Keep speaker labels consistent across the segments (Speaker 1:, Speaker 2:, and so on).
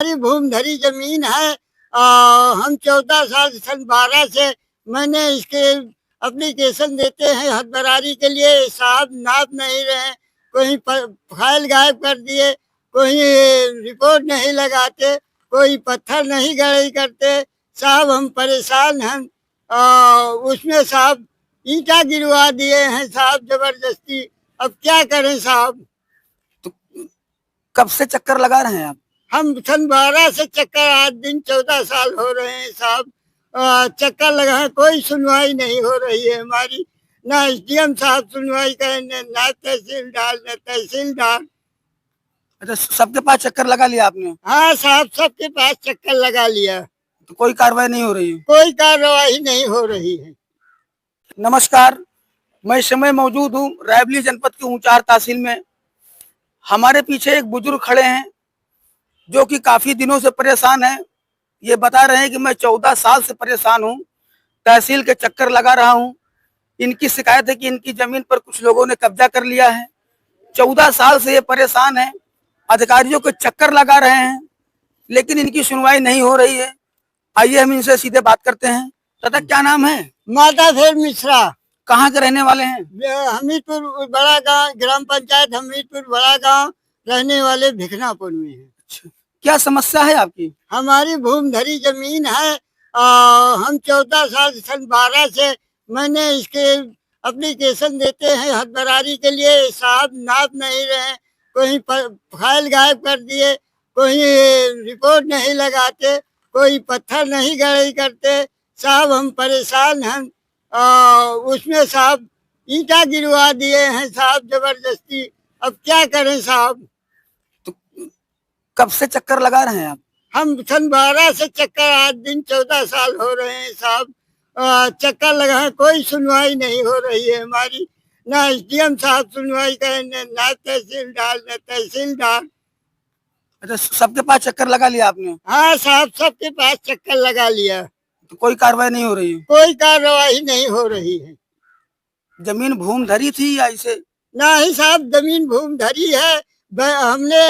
Speaker 1: हमारी भूमि धरी जमीन है। हम 14 साल सन 12 से मैंने इसके एप्लीकेशन देते हैं हदबरारी के लिए, साहब नाप नहीं रहे, कोई फाइल गायब कर दिए, कोई रिपोर्ट नहीं लगाते, कोई पत्थर नहीं गड़ई करते। साहब हम परेशान हैं। उसमें साहब ईंटा गिरवा दिए हैं साहब जबरदस्ती। अब क्या करें साहब?
Speaker 2: तो कब से चक्कर लगा रहे हैं आप?
Speaker 1: हम सन 12 से चक्कर, आज दिन 14 साल हो रहे हैं साहब। चक्कर लगाए, कोई सुनवाई नहीं हो रही है हमारी। ना एसडीएम साहब सुनवाई करें, ना तहसीलदार।
Speaker 2: अच्छा, सबके पास चक्कर लगा लिया आपने?
Speaker 1: हाँ साहब, सबके पास चक्कर लगा लिया,
Speaker 2: तो कोई कार्रवाई नहीं हो रही है?
Speaker 1: कोई कार्रवाई नहीं हो रही है।
Speaker 2: नमस्कार, मैं इस समय मौजूद हूँ रायबरेली जनपद की ऊंचार तहसील में। हमारे पीछे एक बुजुर्ग खड़े हैं जो कि काफी दिनों से परेशान है। ये बता रहे हैं कि मैं 14 साल से परेशान हूँ, तहसील के चक्कर लगा रहा हूँ। इनकी शिकायत है कि इनकी जमीन पर कुछ लोगों ने कब्जा कर लिया है। 14 साल से ये परेशान है, अधिकारियों को चक्कर लगा रहे हैं, लेकिन इनकी सुनवाई नहीं हो रही है। आइए हम इनसे सीधे बात करते हैं। दादा, क्या नाम है?
Speaker 1: माता फेर मिश्रा।
Speaker 2: कहाँ के रहने वाले हैं?
Speaker 1: हमीदपुर बड़ा गांव, ग्राम पंचायत हमीदपुर बड़ा गांव, रहने वाले भिखनापुर में है।
Speaker 2: अच्छा, क्या समस्या है आपकी?
Speaker 1: हमारी भूमि धरी जमीन है। हम 14 साल सन 12 से मैंने इसके एप्लीकेशन देते हैं हदबरारी के लिए, साहब नाप नहीं रहे, कोई फाइल गायब कर दिए, कोई रिपोर्ट नहीं लगाते, कोई पत्थर नहीं गड़ई करते। साहब हम परेशान हैं। उसमें साहब ईंटा गिरवा दिए हैं साहब जबरदस्ती। अब क्या करें साहब?
Speaker 2: तो कब से चक्कर लगा रहे हैं आप?
Speaker 1: हम सन 12 से चक्कर, आज दिन 14 साल हो रहे हैं साहब। चक्कर लगाए, कोई सुनवाई नहीं हो रही है हमारी। ना एसडीएम साहब सुनवाई करें, ना तहसीलदार।
Speaker 2: अच्छा, सबके पास चक्कर लगा लिया आपने?
Speaker 1: हाँ साहब, सबके पास चक्कर लगा लिया,
Speaker 2: तो कोई कार्रवाई नहीं हो रही है?
Speaker 1: कोई कार्रवाई नहीं हो रही है।
Speaker 2: जमीन भूमि धरी थी या इसे?
Speaker 1: ना ही साहब, जमीन भूमि धरी है। हमने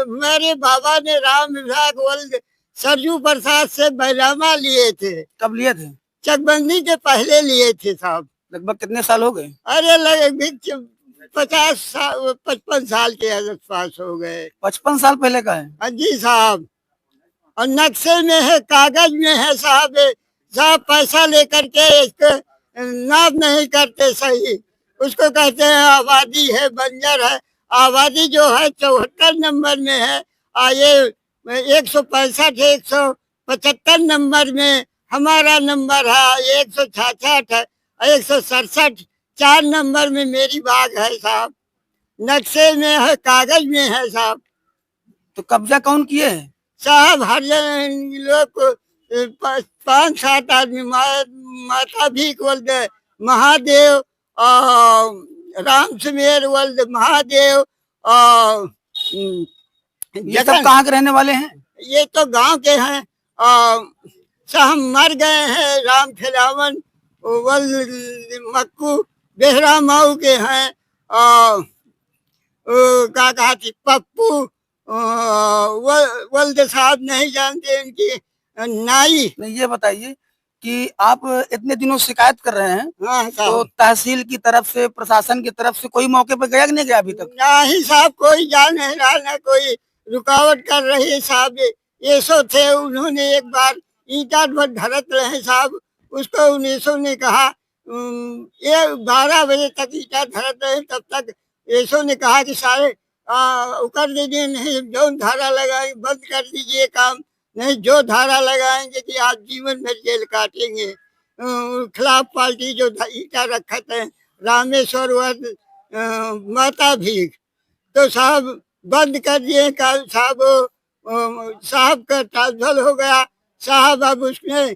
Speaker 1: मेरे बाबा ने राम विभाग वल्द सरजू प्रसाद से बैरामा लिए थे।
Speaker 2: कब लिए थे?
Speaker 1: चकबंदी के पहले लिए थे साहब।
Speaker 2: लगभग कितने साल हो गए?
Speaker 1: अरे लगभग 55 साल के आसपास हो गए।
Speaker 2: 55 साल पहले का है?
Speaker 1: हाँ जी साहब, और नक्शे में है, कागज में है साहब। साहब पैसा लेकर के इसको नाप नहीं करते सही, उसको कहते हैं आबादी है, बंजर है। आबादी जो है 74 नंबर में है, और ये 165 175 नंबर में हमारा नंबर है, 166 है, 167 4 नंबर में मेरी बाग है साहब। नक्शे में है, कागज में है साहब।
Speaker 2: तो कब्जा कौन किए है?
Speaker 1: साहब हर लोग को 5-7 आदमी, माता भीख वल्द महादेव और राम सुमेर वल्द महादेव और
Speaker 2: ये सब कहाँ के रहने वाले हैं?
Speaker 1: ये तो गांव के हैं। साहब मर गए हैं, राम खिलावन वल्द मक्कू बेहरा माऊ के हैं। क्या कहा थी, पप्पू वल्द साहब नहीं जानते इनकी नाई।
Speaker 2: नहीं, ये बताइए कि आप इतने दिनों शिकायत कर रहे हैं,
Speaker 1: हाँ
Speaker 2: तो तहसील की तरफ से, प्रशासन की तरफ से कोई मौके पर गया कि नहीं गया अभी तक?
Speaker 1: नहीं साहब, कोई जा नहीं रहा, ना कोई रुकावट कर रही है साहब। ये सो थे, उन्होंने एक बार ईंटा धरत रहे साहब, उसको उन्नीसो ने कहा ये 12 बजे तक ईंटा धरत रहे, तब तक येसो ने कहा कि सारे कर दीजिए, नहीं जो धारा लगाए बंद कर दीजिए काम, नहीं जो धारा लगाएंगे कि आप जीवन भर जेल काटेंगे। खिलाफ पार्टी जो ईटा रखा थे रामेश्वर वर्द माता भीख, तो साहब बंद कर दिए। कल साहब का ट्रांसफर हो गया साहब, अब उसने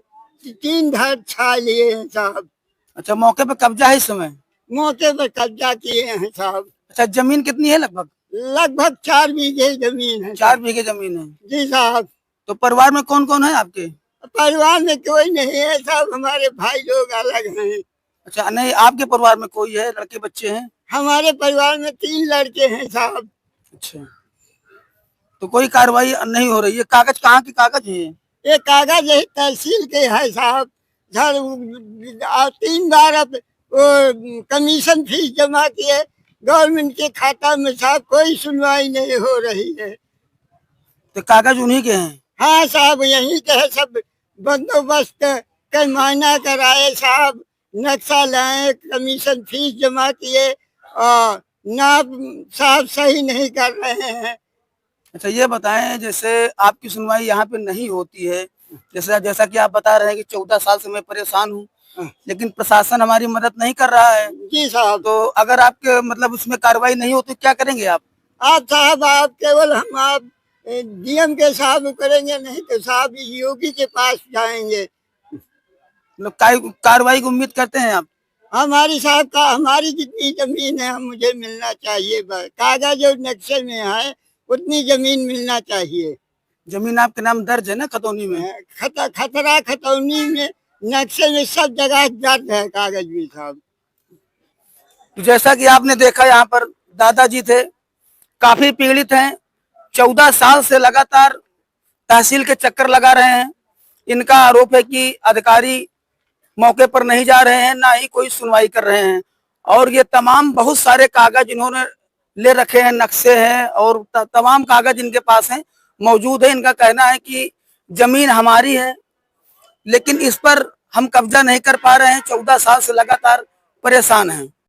Speaker 1: 3 घर छा लिए हैं साहब।
Speaker 2: अच्छा, मौके पर कब्जा है इस समय?
Speaker 1: मौके पर कब्जा किए हैं साहब।
Speaker 2: अच्छा, जमीन कितनी है? लगभग
Speaker 1: 4 बीघे जमीन है।
Speaker 2: 4 बीघे जमीन है?
Speaker 1: जी साहब।
Speaker 2: तो परिवार में कौन कौन है आपके?
Speaker 1: परिवार में कोई नहीं है साहब, हमारे भाई लोग अलग हैं।
Speaker 2: अच्छा, नहीं आपके परिवार में कोई है, लड़के बच्चे हैं?
Speaker 1: हमारे परिवार में 3 लड़के हैं साहब।
Speaker 2: अच्छा, तो कोई कार्रवाई नहीं हो रही है। कागज कहाँ के कागज है ये?
Speaker 1: ये कागज है तहसील के है साहब। सर 3 बार अब वो कमीशन फीस जमा किए गवर्नमेंट के खाता में साहब, कोई सुनवाई नहीं हो रही है।
Speaker 2: तो कागज उन्हीं के हैं?
Speaker 1: हाँ साहब, यहीं के है सब। बंदोबस्त का मायना कराए साहब, नक्शा लाए, कमीशन फीस जमा किए और नाप साहब सही नहीं कर रहे हैं।
Speaker 2: अच्छा ये बताएं, जैसे आपकी सुनवाई यहाँ पे नहीं होती है, जैसा जैसा कि आप बता रहे हैं कि 14 साल से मैं परेशान हूँ, लेकिन प्रशासन हमारी मदद नहीं कर रहा है।
Speaker 1: जी साहब।
Speaker 2: तो अगर आपके मतलब उसमें कार्रवाई नहीं हो तो क्या करेंगे आप?
Speaker 1: आप साहब, आप केवल हम आप डीएम के साहब करेंगे, नहीं तो साहब योगी के पास जाएंगे।
Speaker 2: मतलब कार्रवाई की उम्मीद करते हैं आप?
Speaker 1: हमारी साहब का हमारी जितनी जमीन है मुझे मिलना चाहिए, बस कागज जो नक्शे में है उतनी जमीन मिलना चाहिए।
Speaker 2: जमीन आपके नाम दर्ज है ना खतौनी में?
Speaker 1: खतरा खतौनी में, नक्शे में, सब जगह दर्ज है कागज भी साहब।
Speaker 2: तो जैसा कि आपने देखा यहाँ पर दादाजी थे, काफी पीड़ित हैं, 14 साल से लगातार तहसील के चक्कर लगा रहे हैं। इनका आरोप है कि अधिकारी मौके पर नहीं जा रहे हैं, ना ही कोई सुनवाई कर रहे हैं, और ये तमाम बहुत सारे कागज इन्होंने ले रखे हैं, नक्शे हैं और तमाम कागज इनके पास हैं, मौजूद है। इनका कहना है कि जमीन हमारी है लेकिन इस पर हम कब्जा नहीं कर पा रहे हैं, 14 साल से लगातार परेशान हैं।